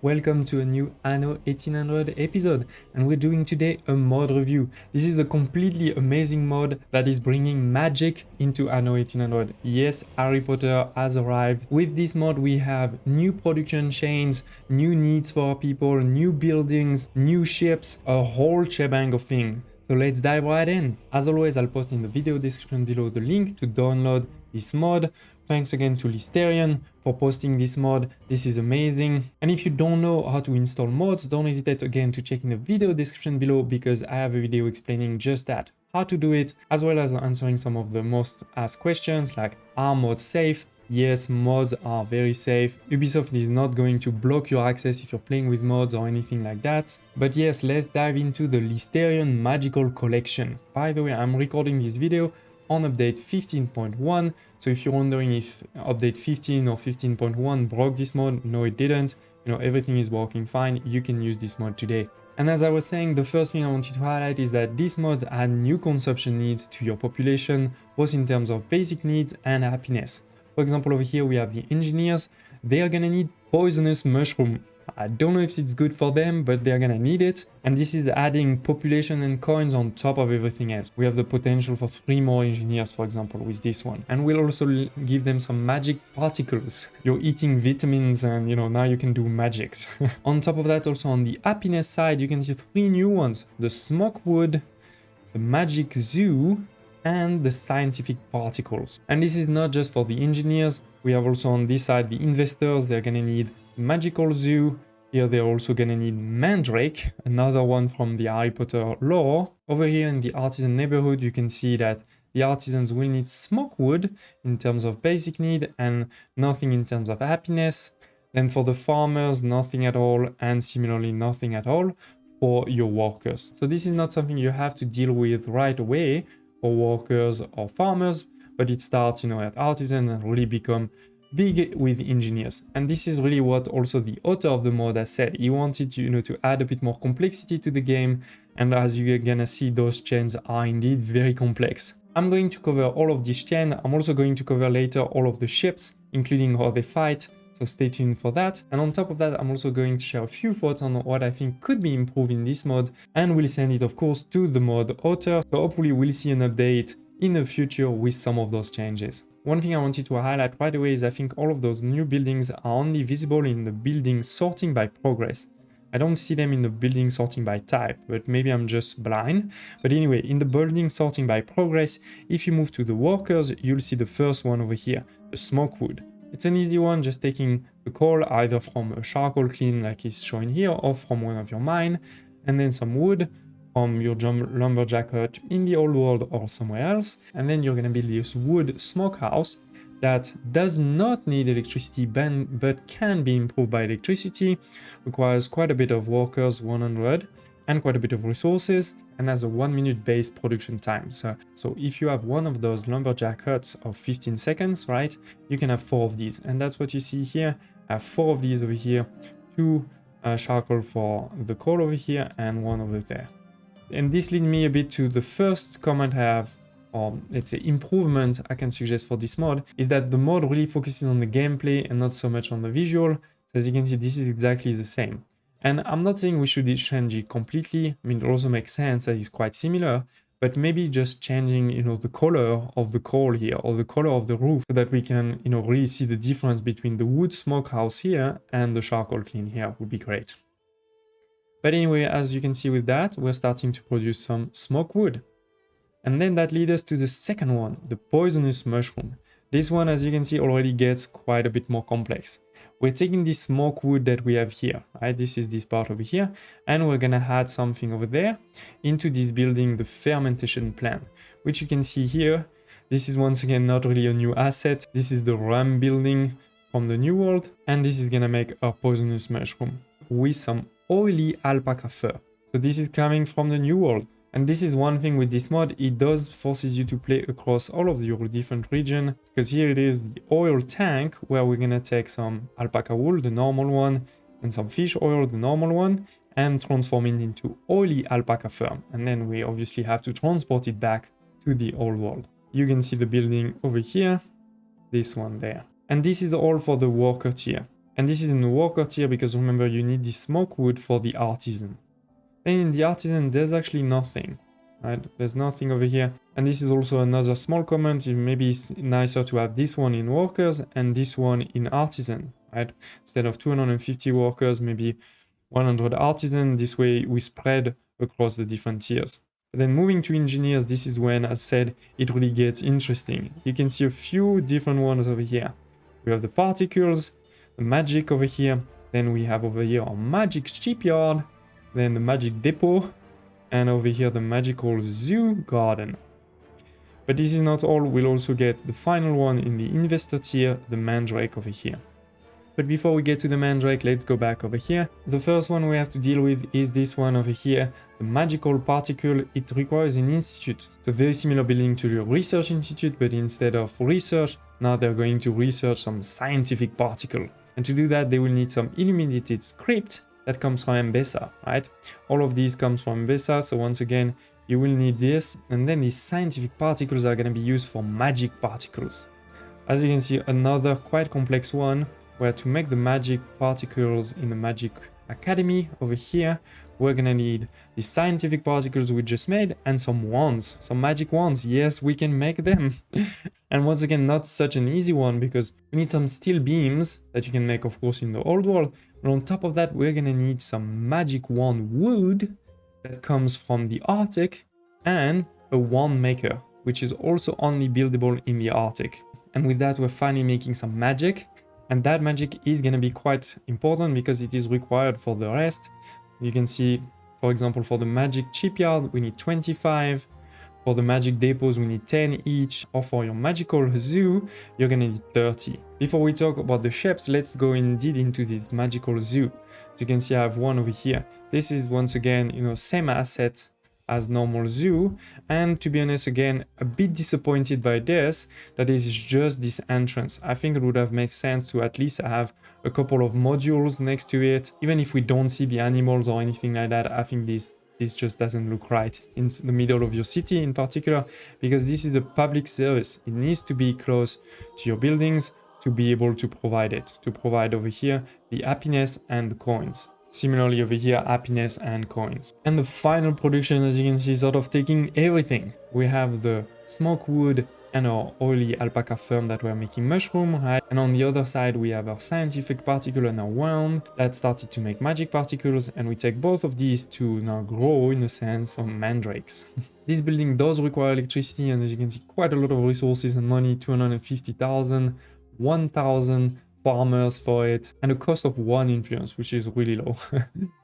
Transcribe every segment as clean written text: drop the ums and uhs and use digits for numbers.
Welcome to a new Anno 1800 episode, and we're doing today a mod review. This is a completely amazing mod that is bringing magic into Anno 1800. Yes, Harry Potter has arrived. With this mod we have new production chains, new needs for our people, new buildings, new ships, a whole shebang of things. So let's dive right in. As always, I'll post in the video description below the link to download this mod. Thanks again to Listerian for posting this mod. This is amazing. And if you don't know how to install mods, don't hesitate again to check in the video description below because I have a video explaining just that, how to do it, as well as answering some of the most asked questions like, are mods safe? Yes, mods are very safe. Ubisoft is not going to block your access if you're playing with mods or anything like that. But yes, let's dive into the Listerian Magical Collection. By the way, I'm recording this video on update 15.1, so if you're wondering if update 15 or 15.1 broke this mod, no it didn't. You know, everything is working fine. You can use this mod today. And as I was saying, the first thing I wanted to highlight is that this mod add new consumption needs to your population, both in terms of basic needs and happiness. For example, over here we have the engineers. They are gonna need poisonous mushroom. I don't know if it's good for them, but they're gonna need it. And this is adding population and coins on top of everything else. We have the potential for 3 more engineers, for example, with this one. And we'll also give them some magic particles. You're eating vitamins and, you know, now you can do magics. On top of that, also on the happiness side, you can see 3 new ones. The smoke wood, the magic zoo, and the scientific particles. And this is not just for the engineers. We have also on this side the investors. They're gonna need magical zoo. Here they're also gonna need mandrake, another one from the Harry Potter lore. Over here in the artisan neighborhood, you can see that the artisans will need smoke wood in terms of basic need and nothing in terms of happiness. Then for the farmers, nothing at all, and similarly nothing at all for your workers. So this is not something you have to deal with right away for workers or farmers, but it starts, you know, at artisan and really become big with engineers. And this is really what also the author of the mod has said. He wanted to, you know, to add a bit more complexity to the game, and as you're gonna see, those chains are indeed very complex. I'm going to cover all of this chain. I'm also going to cover later all of the ships, including how they fight, so stay tuned for that. And on top of that, I'm also going to share a few thoughts on what I think could be improved in this mod, and we'll send it of course to the mod author, so hopefully we'll see an update in the future with some of those changes. One thing I wanted to highlight right away is I think all of those new buildings are only visible in the building sorting by progress. I don't see them in the building sorting by type, but maybe I'm just blind. But anyway, in the building sorting by progress, if you move to the workers, you'll see the first one over here, the smoke wood. It's an easy one, just taking the coal either from a charcoal kiln like is shown here or from one of your mine, and then some wood from your lumberjack hut in the old world or somewhere else. And then you're gonna build this wood smokehouse that does not need electricity but can be improved by electricity, requires quite a bit of workers, 100, and quite a bit of resources, and has a 1-minute base production time. So if you have one of those lumberjack huts of 15 seconds, right, you can have 4 of these. And that's what you see here. I have 4 of these over here, 2 charcoal for the coal over here, and 1 over there. And this leads me a bit to the first comment I have, or let's say improvement I can suggest for this mod, is that the mod really focuses on the gameplay and not so much on the visual. So as you can see, this is exactly the same. And I'm not saying we should change it completely. I mean, it also makes sense that it's quite similar, but maybe just changing, you know, the color of the coal here or the color of the roof so that we can, you know, really see the difference between the wood smokehouse here and the charcoal kiln here would be great. But anyway, as you can see with that, we're starting to produce some smoke wood. And then that leads us to the second one, the poisonous mushroom. This one, as you can see, already gets quite a bit more complex. We're taking this smoke wood that we have here, right? This is this part over here, and we're gonna add something over there into this building, the fermentation plant, which you can see here. This is once again not really a new asset. This is the rum building from the new world, and this is gonna make a poisonous mushroom with some oily alpaca fur. So this is coming from the new world. And this is one thing with this mod, it does forces you to play across all of your different regions, because here it is the oil tank where we're gonna take some alpaca wool, the normal one, and some fish oil, the normal one, and transform it into oily alpaca fur. And then we obviously have to transport it back to the old world. You can see the building over here, this one there. And this is all for the worker tier. And this is in the worker tier because remember you need the smoke wood for the artisan. Then in the artisan there's actually nothing, right? There's nothing over here. And this is also another small comment. Maybe it's nicer to have this one in workers and this one in artisan, right? Instead of 250 workers, maybe 100 artisan. This way we spread across the different tiers. But then moving to engineers, this is when, as said, it really gets interesting. You can see a few different ones over here. We have the particles, the magic over here. Then we have over here our magic shipyard, then the magic depot, and over here the magical zoo garden. But this is not all, we'll also get the final one in the investor tier, the mandrake over here. But before we get to the mandrake, let's go back over here. The first one we have to deal with is this one over here, the magical particle. It requires an institute. It's a very similar building to the research institute, but instead of research, now they're going to research some scientific particle. And to do that, they will need some illuminated script that comes from M-Besa, right? All of these comes from M-Besa, so once again, you will need this. And then these scientific particles are going to be used for magic particles. As you can see, another quite complex one, where to make the magic particles in the Magic Academy over here, we're gonna need the scientific particles we just made and some wands, some magic wands. Yes, we can make them. And once again, not such an easy one because we need some steel beams that you can make, of course, in the old world. But on top of that, we're gonna need some magic wand wood that comes from the Arctic and a wand maker, which is also only buildable in the Arctic. And with that, we're finally making some magic. And that magic is going to be quite important because it is required for the rest. You can see, for example, for the magic shipyard, we need 25. For the magic depots, we need 10 each. Or for your magical zoo, you're going to need 30. Before we talk about the ships, let's go indeed into this magical zoo. As you can see, I have one over here. This is once again, same asset as normal zoo, and to be honest, again, a bit disappointed by this, that is just this entrance. I think it would have made sense to at least have a couple of modules next to it. Even if we don't see the animals or anything like that, I think this just doesn't look right in the middle of your city in particular, because this is a public service. It needs to be close to your buildings to be able to provide it, to provide over here the happiness and the coins. Similarly over here, happiness and coins. And the final production, as you can see, sort of taking everything. We have the smoke wood and our oily alpaca firm that we're making mushroom, right? And on the other side, we have our scientific particle and our wand that started to make magic particles. And we take both of these to now grow, in a sense, some mandrakes. This building does require electricity, and as you can see, quite a lot of resources and money, 250,000, 1,000, farmers for it, and a cost of 1 influence, which is really low,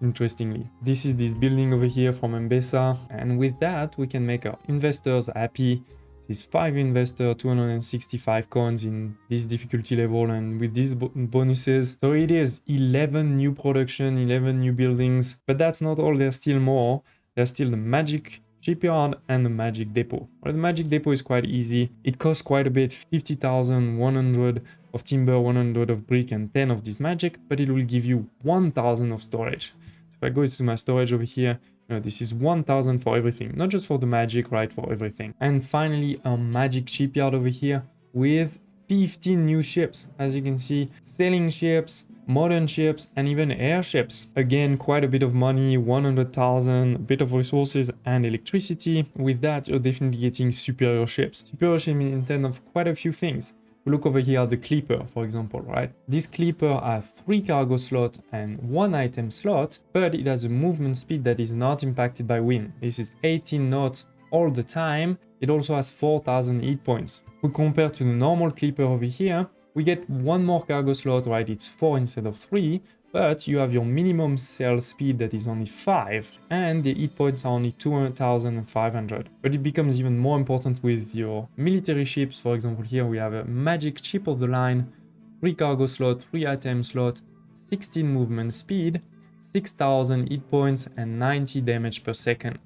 interestingly. This is this building over here from M-Besa, and with that we can make our investors happy. This 5 investor, 265 coins in this difficulty level, and with these bonuses. So it is 11 new production, 11 new buildings, but that's not all, there's still more. There's still the magic shipyard and the magic depot. Well, the magic depot is quite easy. It costs quite a bit, 50,000, 100 of timber, 100 of brick, and 10 of this magic, but it will give you 1,000 of storage. So if I go to my storage over here, this is 1,000 for everything, not just for the magic, right, for everything. And finally, our magic shipyard over here with 15 new ships. As you can see, sailing ships, modern ships, and even airships. Again, quite a bit of money, 100,000, a bit of resources and electricity. With that, you're definitely getting superior ships. Superior ships in terms of quite a few things. Look over here at the Clipper, for example, right? This Clipper has 3 cargo slots and 1 item slot, but it has a movement speed that is not impacted by wind. This is 18 knots all the time. It also has 4,000 hit points. If we compare to the normal Clipper over here, we get 1 more cargo slot, right? It's 4 instead of 3, but you have your minimum sail speed that is only 5, and the hit points are only 2,500. But it becomes even more important with your military ships. For example, here we have a magic ship of the line, 3 cargo slot, 3 item slot, 16 movement speed, 6,000 hit points, and 90 damage per second.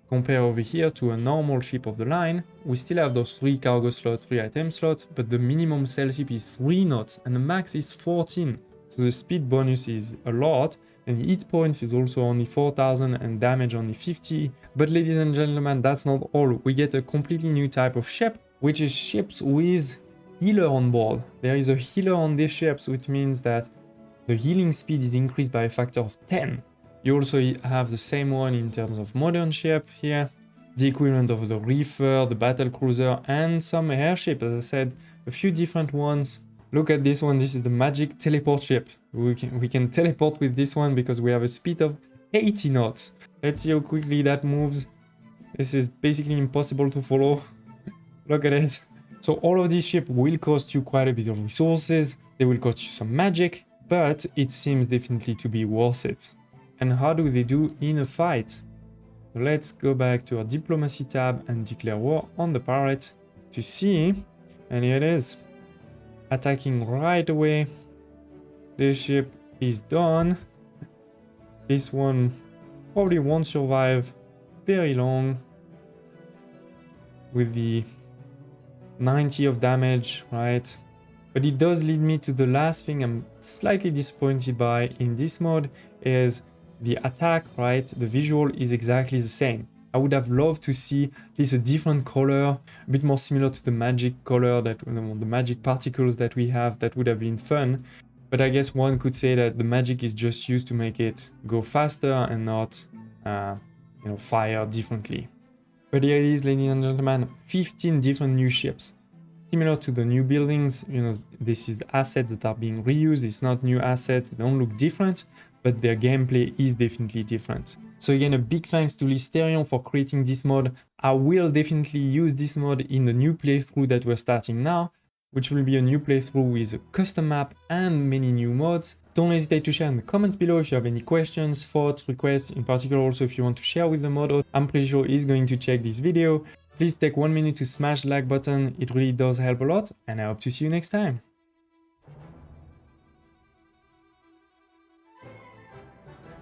Compare over here to a normal ship of the line, we still have those 3 cargo slots, 3 item slots, but the minimum sail speed is 3 knots and the max is 14. So the speed bonus is a lot, and hit points is also only 4,000 and damage only 50. But ladies and gentlemen, that's not all. We get a completely new type of ship, which is ships with healer on board. There is a healer on these ships, which means that The healing speed is increased by a factor of 10. You also have the same one in terms of modern ship here. The equivalent of the reefer, the battle cruiser, and some airship, as I said, a few different ones. Look at this one, this is the magic teleport ship. We can teleport with this one because we have a speed of 80 knots. Let's see how quickly that moves. This is basically impossible to follow. Look at it. So all of these ships will cost you quite a bit of resources. They will cost you some magic, but it seems definitely to be worth it. And how do they do in a fight? Let's go back to our diplomacy tab and declare war on the pirate to see. And here it is. Attacking right away. This ship is done. This one probably won't survive very long with the 90 of damage, right? But it does lead me to the last thing I'm slightly disappointed by in this mode is the attack, right? The visual is exactly the same. I would have loved to see at least a different color, a bit more similar to the magic color, that the magic particles that we have. That would have been fun. But I guess one could say that the magic is just used to make it go faster and not, fire differently. But here it is, ladies and gentlemen, 15 different new ships. Similar to the new buildings, this is assets that are being reused. It's not new assets, they don't look different, but their gameplay is definitely different. So again, a big thanks to Listerion for creating this mod. I will definitely use this mod in the new playthrough that we're starting now, which will be a new playthrough with a custom map and many new mods. Don't hesitate to share in the comments below if you have any questions, thoughts, requests, in particular also if you want to share with the mod. I'm pretty sure he's going to check this video. Please take 1 minute to smash the like button, it really does help a lot, and I hope to see you next time.